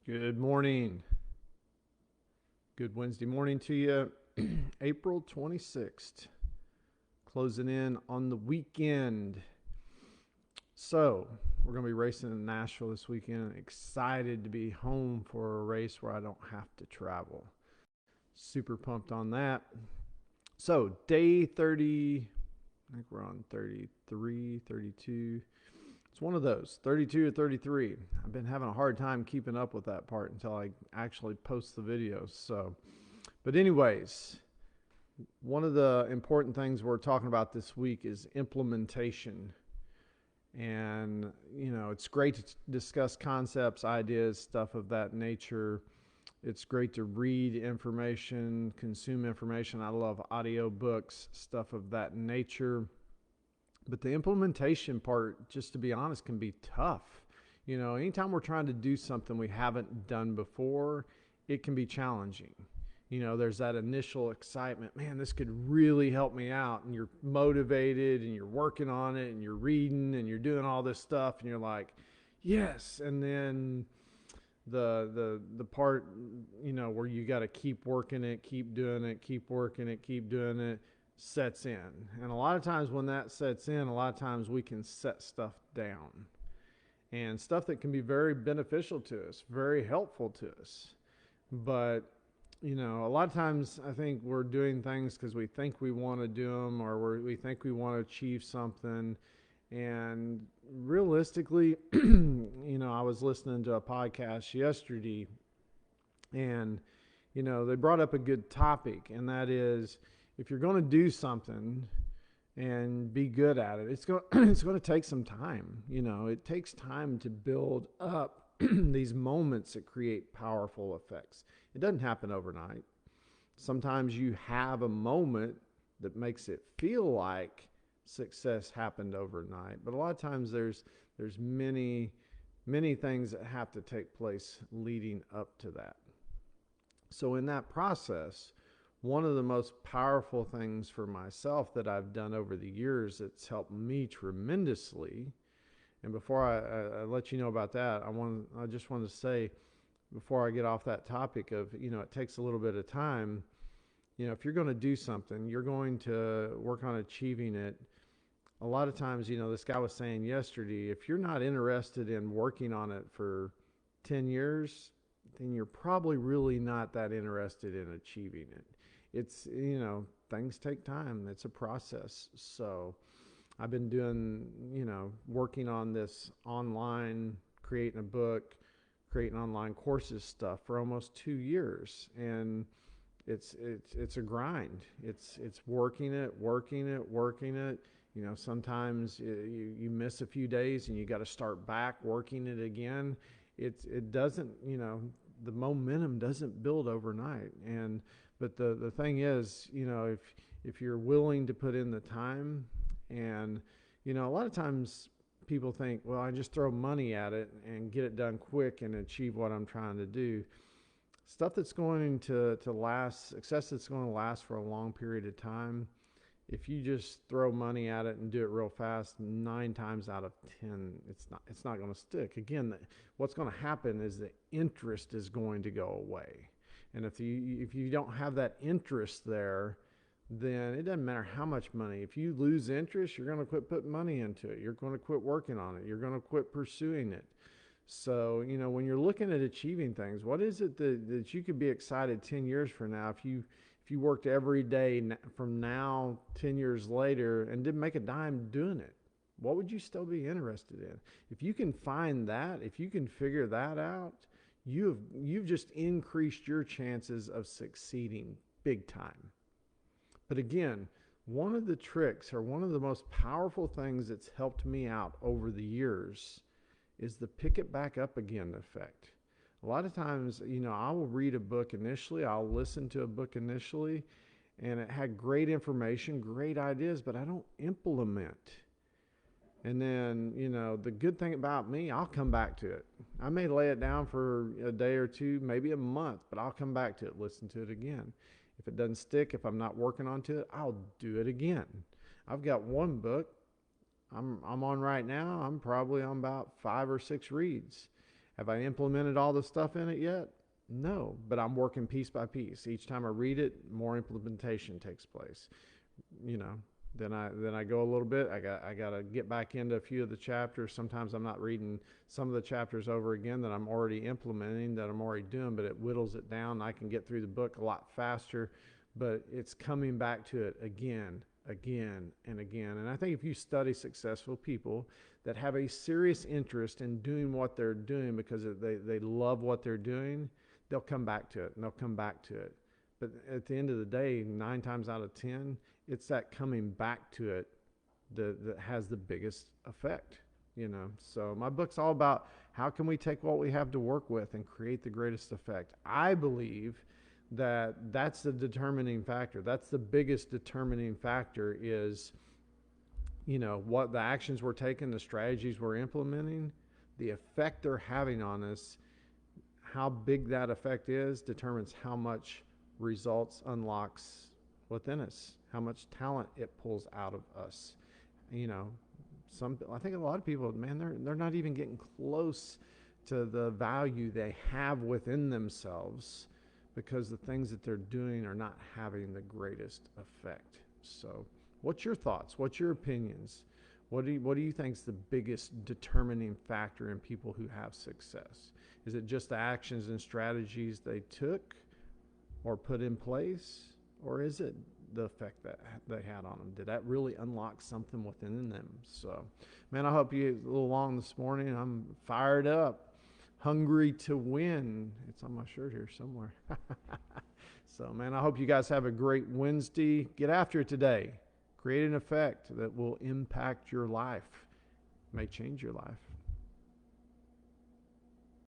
Good morning. Good Wednesday morning to you. April 26th, closing in on the weekend. So, we're going to be racing in Nashville this weekend. Excited to be home for a race where I don't have to travel. Super pumped on that. So, day 30, I think we're on 33, 32. It's one of those, 32 or 33. I've been having a hard time keeping up with that part until I actually post the videos. But anyways, one of the important things we're talking about this week is implementation. And, it's great to discuss concepts, ideas, stuff of that nature. It's great to read information, consume information. I love audio books, stuff of that nature. But the implementation part, just to be honest, can be tough. Anytime we're trying to do something we haven't done before, it can be challenging. There's that initial excitement. Man, this could really help me out. And you're motivated and you're working on it and you're reading and you're doing all this stuff. And you're like, yes. And then the part, where you got to keep working it, keep doing it, keep working it, keep doing it, sets in. And a lot of times when that sets in, a lot of times we can set stuff down and stuff that can be very beneficial to us, very helpful to us. But, a lot of times I think we're doing things because we think we want to do them, or we think we want to achieve something. And realistically, I was listening to a podcast yesterday, and, they brought up a good topic, and that is, if you're going to do something and be good at it, it's going it's going to take some time. It takes time to build up these moments that create powerful effects. It doesn't happen overnight. Sometimes you have a moment that makes it feel like success happened overnight, but a lot of times there's many things that have to take place leading up to that. So in that process, one of the most powerful things for myself that I've done over the years that's helped me tremendously. And before I let you know about that, I just want to say, before I get off that topic of, it takes a little bit of time. If you're going to do something, you're going to work on achieving it. A lot of times, this guy was saying yesterday, if you're not interested in working on it for 10 years, then you're probably really not that interested in achieving it. It's, things take time. It's a process. So I've been doing, working on this online, creating a book, creating online courses stuff for almost 2 years. And it's a grind. It's working it. Sometimes you miss a few days and you got to start back working it again. It doesn't, the momentum doesn't build overnight. But the thing is, if you're willing to put in the time, and a lot of times people think, well, I just throw money at it and get it done quick and achieve what I'm trying to do. Stuff that's going to last, success that's going to last for a long period of time, if you just throw money at it and do it real fast, 9 times out of 10, it's not going to stick. Again, what's going to happen is the interest is going to go away. And if you don't have that interest there, then it doesn't matter how much money. If you lose interest, you're going to quit putting money into it. You're going to quit working on it. You're going to quit pursuing it. So, when you're looking at achieving things, what is it that you could be excited 10 years from now if you worked every day from now 10 years later and didn't make a dime doing it? What would you still be interested in? If you can find that, if you can figure that out, you've just increased your chances of succeeding big time. But again, one of the tricks, or one of the most powerful things that's helped me out over the years, is the pick it back up again effect. A lot of times, I will read a book initially, I'll listen to a book initially, and it had great information, great ideas, but I don't implement. And then, the good thing about me, I'll come back to it. I may lay it down for a day or two, maybe a month, but I'll come back to it, listen to it again. If it doesn't stick, if I'm not working onto it, I'll do it again. I've got one book I'm on right now. I'm probably on about 5 or 6 reads. Have I implemented all the stuff in it yet? No, but I'm working piece by piece. Each time I read it, more implementation takes place. You know, then I go a little bit. I got to get back into a few of the chapters. Sometimes I'm not reading some of the chapters over again that I'm already implementing, that I'm already doing, but it whittles it down. I can get through the book a lot faster, but it's coming back to it again, and again. And I think if you study successful people that have a serious interest in doing what they're doing because they love what they're doing, they'll come back to it, and they'll come back to it. But at the end of the day, 9 times out of 10, it's that coming back to it that has the biggest effect, you know. So my book's all about how can we take what we have to work with and create the greatest effect. I believe that that's the determining factor. That's the biggest determining factor is, you know, what the actions we're taking, the strategies we're implementing, the effect they're having on us. How big that effect is determines how much results unlocks within us, how much talent it pulls out of us. You know, I think a lot of people, man, they're not even getting close to the value they have within themselves because the things that they're doing are not having the greatest effect. So, what's your thoughts? What's your opinions? What do you think is the biggest determining factor in people who have success? Is it just the actions and strategies they took or put in place? Or is it the effect that they had on them? Did that really unlock something within them? So, man, I hope you a little long this morning. I'm fired up, hungry to win. It's on my shirt here somewhere. So, man, I hope you guys have a great Wednesday. Get after it today. Create an effect that will impact your life, may change your life.